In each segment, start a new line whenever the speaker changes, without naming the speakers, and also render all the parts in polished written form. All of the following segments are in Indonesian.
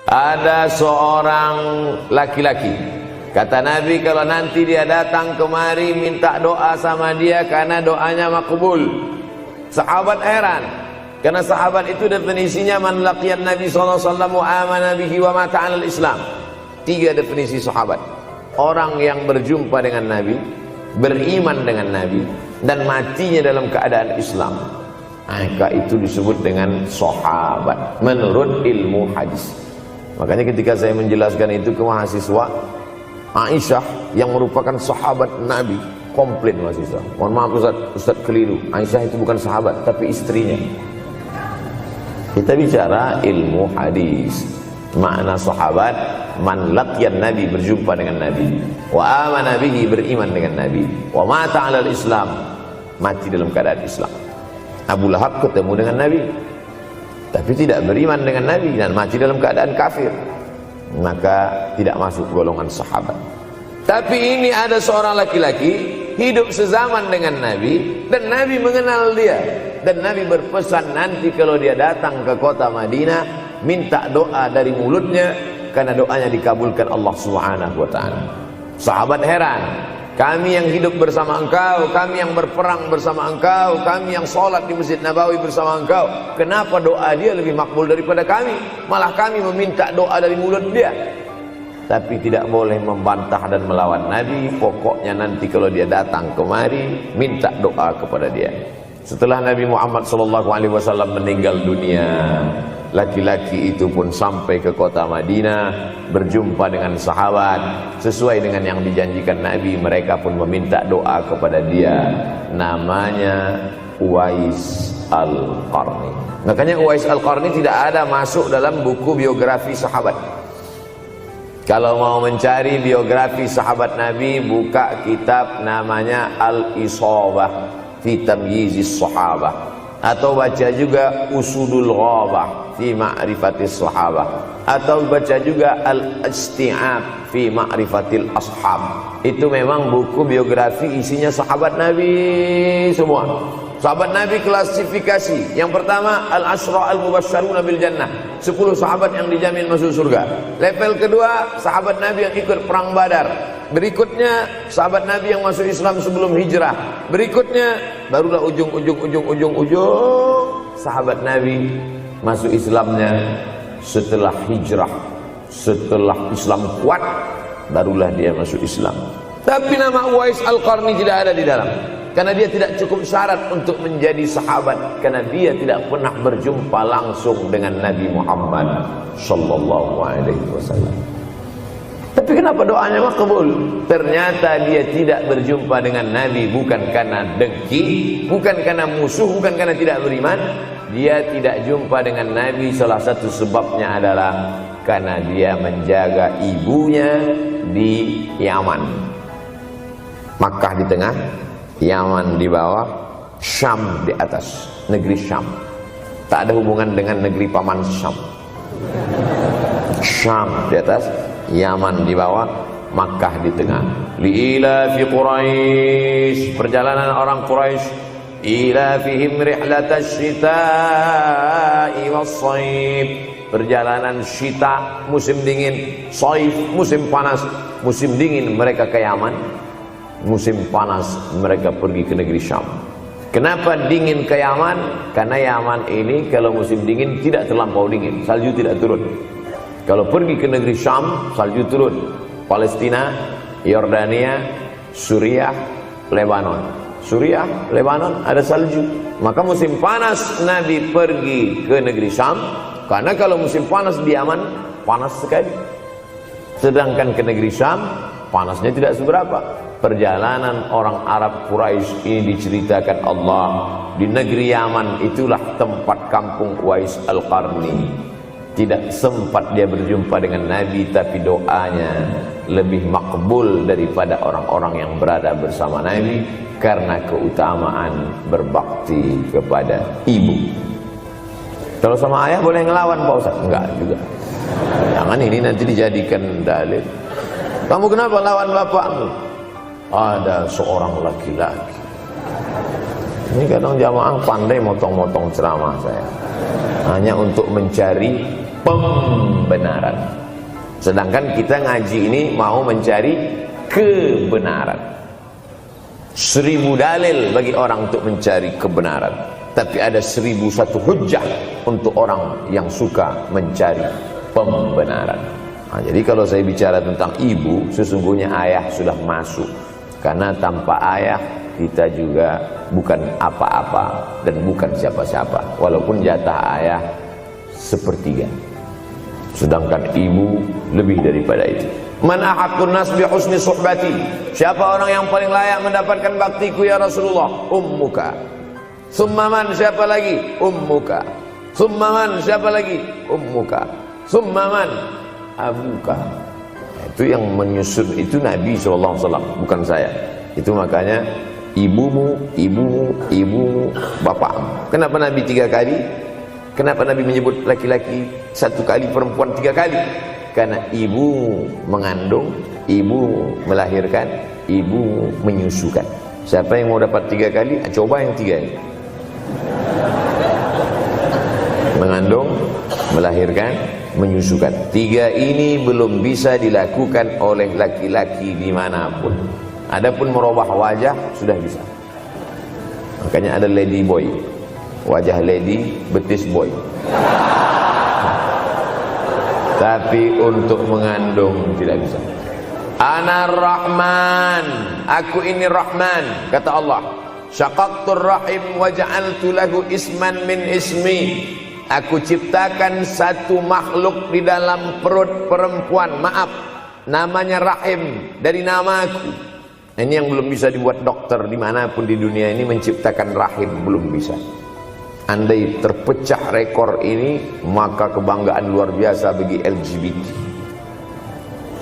Ada seorang laki-laki, kata Nabi, kalau nanti dia datang kemari minta doa sama dia karena doanya makbul. Sahabat heran, karena sahabat itu definisinya man laqiyan Nabi sallallahu alaihi wasallam wa amana bihi wa mata 'alal Islam. 3 definisi sahabat: orang yang berjumpa dengan Nabi, beriman dengan Nabi, dan matinya dalam keadaan Islam. Maka itu disebut dengan sahabat menurut ilmu hadis. Makanya ketika saya menjelaskan itu ke mahasiswa, Aisyah yang merupakan sahabat Nabi, komplain mahasiswa, mohon maaf Ustaz keliru, Aisyah itu bukan sahabat tapi istrinya. Kita bicara ilmu hadis. Makna sahabat, man laqiyan Nabi, berjumpa dengan Nabi, wa amana bihi, beriman dengan Nabi, wa mata 'alal Islam, mati dalam keadaan Islam. Abu Lahab ketemu dengan Nabi tapi tidak beriman dengan Nabi dan mati dalam keadaan kafir, maka tidak masuk golongan sahabat. Tapi ini ada seorang laki-laki hidup sezaman dengan Nabi dan Nabi mengenal dia, dan Nabi berpesan nanti kalau dia datang ke kota Madinah minta doa dari mulutnya karena doanya dikabulkan Allah Subhanahu wa taala. Sahabat heran, kami yang hidup bersama engkau, kami yang berperang bersama engkau, kami yang sholat di Masjid Nabawi bersama engkau, kenapa doa dia lebih makbul daripada kami? Malah kami meminta doa dari mulut dia. Tapi tidak boleh membantah dan melawan Nabi. Pokoknya nanti kalau dia datang kemari minta doa kepada dia. Setelah Nabi Muhammad SAW meninggal dunia, laki-laki itu pun sampai ke kota Madinah, berjumpa dengan sahabat. Sesuai dengan yang dijanjikan Nabi, mereka pun meminta doa kepada dia. Namanya Uwais Al-Qarni. Makanya Uwais Al-Qarni tidak ada masuk dalam buku biografi sahabat. Kalau mau mencari biografi sahabat Nabi, buka kitab namanya Al-Isabah fi Tamyizis Sahabah, atau baca juga Usudul Ghabah fi Ma'rifatis Sahabah, atau baca juga Al-Isti'ab fi Ma'rifatil Ashab. Itu memang buku biografi isinya sahabat Nabi semua. Sahabat Nabi klasifikasi. Yang pertama, Al-Ashra Al-Mubashsharuna bil Jannah, 10 sahabat yang dijamin masuk surga. Level kedua, sahabat Nabi yang ikut perang Badar. Berikutnya, sahabat Nabi yang masuk Islam sebelum hijrah. Berikutnya, barulah ujung sahabat Nabi masuk Islamnya setelah hijrah, setelah Islam kuat, barulah dia masuk Islam. Tapi nama Uwais Al-Qarni tidak ada di dalam, karena dia tidak cukup syarat untuk menjadi sahabat, karena dia tidak pernah berjumpa langsung dengan Nabi Muhammad sallallahu alaihi wasallam. Tapi kenapa doanya makbul? Ternyata dia tidak berjumpa dengan Nabi bukan karena dengki, bukan karena musuh, bukan karena tidak beriman. Dia tidak jumpa dengan Nabi, salah satu sebabnya adalah karena dia menjaga ibunya di Yaman. Makkah di tengah, Yaman di bawah, Syam di atas, negeri Syam. Tak ada hubungan dengan negeri paman Syam. Syam di atas, Yaman di bawah, Makkah di tengah. Liila fi Quraisy, perjalanan orang Quraisy. Ila fihim rihlatash shita'i was-shaif, perjalanan syita musim dingin, shaif musim panas. Musim dingin mereka ke Yaman, musim panas mereka pergi ke negeri Syam. Kenapa dingin ke Yaman? Karena Yaman ini kalau musim dingin tidak terlampau dingin, salju tidak turun. Kalau pergi ke negeri Syam, salju turun. Palestina, Yordania, Suriah, Lebanon. Suriah, Lebanon ada salju. Maka musim panas Nabi pergi ke negeri Syam, karena kalau musim panas di Yaman panas sekali. Sedangkan ke negeri Syam panasnya tidak seberapa. Perjalanan orang Arab Quraisy ini diceritakan Allah, di negeri Yaman itulah tempat kampung Uwais Al-Qarni. Tidak sempat dia berjumpa dengan Nabi, tapi doanya lebih makbul daripada orang-orang yang berada bersama Nabi, karena keutamaan berbakti kepada ibu. Kalau sama ayah boleh ngelawan Pak Ustaz? Enggak juga. Jangan ini nanti dijadikan dalil. Kamu kenapa lawan bapakmu? Ada seorang laki-laki. Ini kadang jamaah pandai motong-motong ceramah saya, hanya untuk mencari pembenaran. Sedangkan kita ngaji ini mau mencari kebenaran. 1000 dalil bagi orang untuk mencari kebenaran, tapi ada 1001 hujjah untuk orang yang suka mencari pembenaran. Nah, jadi kalau saya bicara tentang ibu, sesungguhnya ayah sudah masuk. Karena tanpa ayah kita juga bukan apa-apa dan bukan siapa-siapa, walaupun jatah ayah sepertiga, sedangkan ibu lebih daripada itu. Man ahaqqun nas bi husni suhbati, siapa orang yang paling layak mendapatkan baktiku ya Rasulullah? Ummuka. Summa man, siapa lagi? Ummuka. Summa man, siapa lagi? Ummuka. Summa man, abuka. Itu yang menyusun itu Nabi SAW, bukan saya. Itu makanya ibumu, ibumu, ibumu, bapakmu. Kenapa Nabi 3 kali? Kenapa Nabi menyebut laki-laki 1 kali, perempuan 3 kali? Karena ibu mengandung, ibu melahirkan, ibu menyusukan. Siapa yang mau dapat 3 kali? Coba yang 3 ini. Mengandung, melahirkan, menyusukan. 3 ini belum bisa dilakukan oleh laki-laki dimanapun. Adapun merubah wajah sudah bisa. Makanya ada lady boy, wajah lady, betis boy. Tapi untuk mengandung tidak bisa. Ana Rahman, aku ini Rahman, kata Allah. Syaqaqtur rahim wa ja'altu lahu isman min ismi. Aku ciptakan satu makhluk di dalam perut perempuan, maaf, namanya rahim, dari namaku. Ini yang belum bisa dibuat dokter dimanapun di dunia ini, menciptakan rahim, belum bisa. Andai terpecah rekor ini, maka kebanggaan luar biasa bagi LGBT.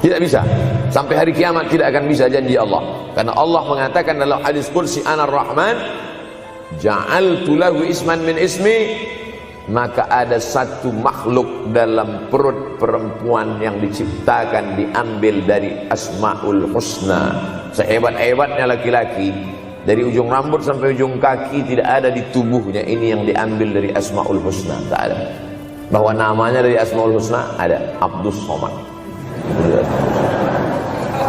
Tidak bisa, sampai hari kiamat tidak akan bisa, janji Allah. Karena Allah mengatakan dalam hadis qudsi, Ana Rahman ja'altu lahu isman min ismi. Maka ada satu makhluk dalam perut perempuan yang diciptakan, diambil dari Asmaul Husna. Sehebat-hebatnya laki-laki, dari ujung rambut sampai ujung kaki tidak ada di tubuhnya ini yang diambil dari Asmaul Husna, tak ada. Bahwa namanya dari Asmaul Husna ada, Abdus Somad.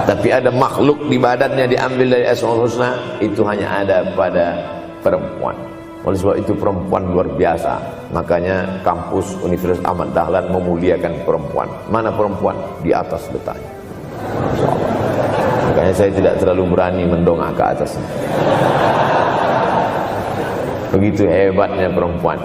Tapi ada makhluk di badannya diambil dari Asmaul Husna, itu hanya ada pada perempuan. Oleh sebab itu perempuan luar biasa. Makanya kampus Universitas Ahmad Dahlan memuliakan perempuan. Mana perempuan? Di atas letaknya. Makanya saya tidak terlalu berani mendongak ke atas. Begitu hebatnya perempuan.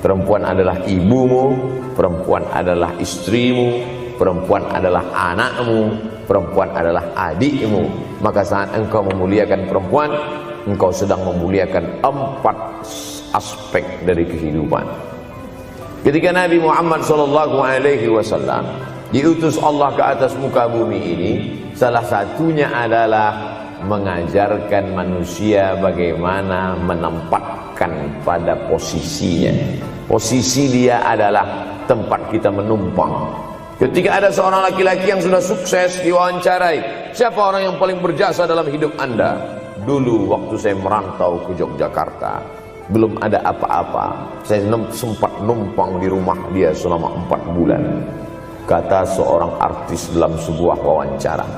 Perempuan adalah ibumu, perempuan adalah istrimu, perempuan adalah anakmu, perempuan adalah adikmu. Maka saat engkau memuliakan perempuan, engkau sedang memuliakan 4 aspek dari kehidupan. Ketika Nabi Muhammad SAW diutus Allah ke atas muka bumi ini, salah satunya adalah mengajarkan manusia bagaimana menempatkan pada posisinya. Posisi dia adalah tempat kita menumpang. Ketika ada seorang laki-laki yang sudah sukses diwawancarai, siapa orang yang paling berjasa dalam hidup Anda? Dulu waktu saya merantau ke Yogyakarta, belum ada apa-apa, saya sempat numpang di rumah dia selama 4 bulan, kata seorang artis dalam sebuah wawancara.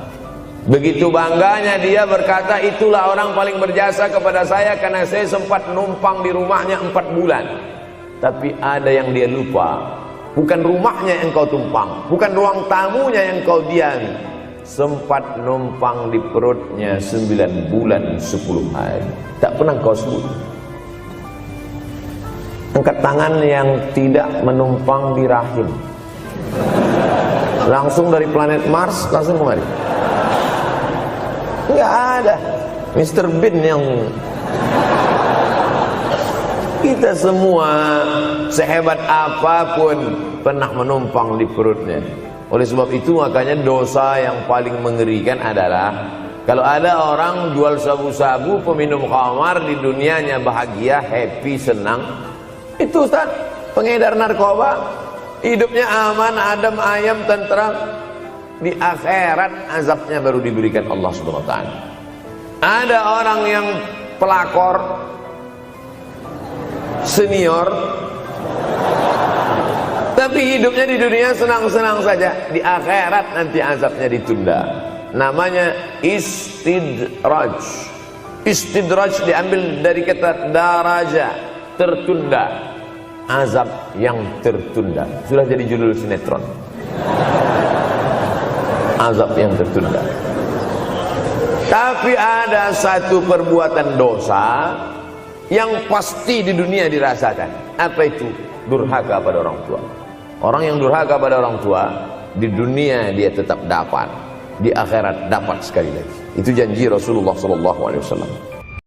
Begitu bangganya dia berkata, itulah orang paling berjasa kepada saya karena saya sempat numpang di rumahnya 4 bulan. Tapi ada yang dia lupa, bukan rumahnya yang kau tumpang, bukan ruang tamunya yang kau diami, sempat numpang di perutnya 9 bulan 10 hari. Tak pernah kau sebut. Angkat tangan yang tidak menumpang di rahim, langsung dari planet Mars langsung kemari. Enggak ada. Mr. Bean yang kita semua sehebat apapun pernah menumpang di perutnya. Oleh sebab itu makanya dosa yang paling mengerikan adalah kalau ada orang jual sabu-sabu, peminum khamar, di dunianya bahagia, happy, senang. Itu Ustaz, pengedar narkoba, hidupnya aman, adem, ayam, tentram. Di akhirat azabnya baru diberikan Allah Subhanahu wa taala. Ada orang yang pelakor senior Tapi hidupnya di dunia senang-senang saja, di akhirat nanti azabnya ditunda. Namanya istidraj. Istidraj diambil dari kata daraja, tertunda. Azab yang tertunda. Sudah jadi judul sinetron. Azab yang tertunda. Tapi ada satu perbuatan dosa yang pasti di dunia dirasakan. Apa itu? Durhaka pada orang tua. Orang yang durhaka pada orang tua, di dunia dia tetap dapat, di akhirat dapat sekali lagi. Itu janji Rasulullah SAW.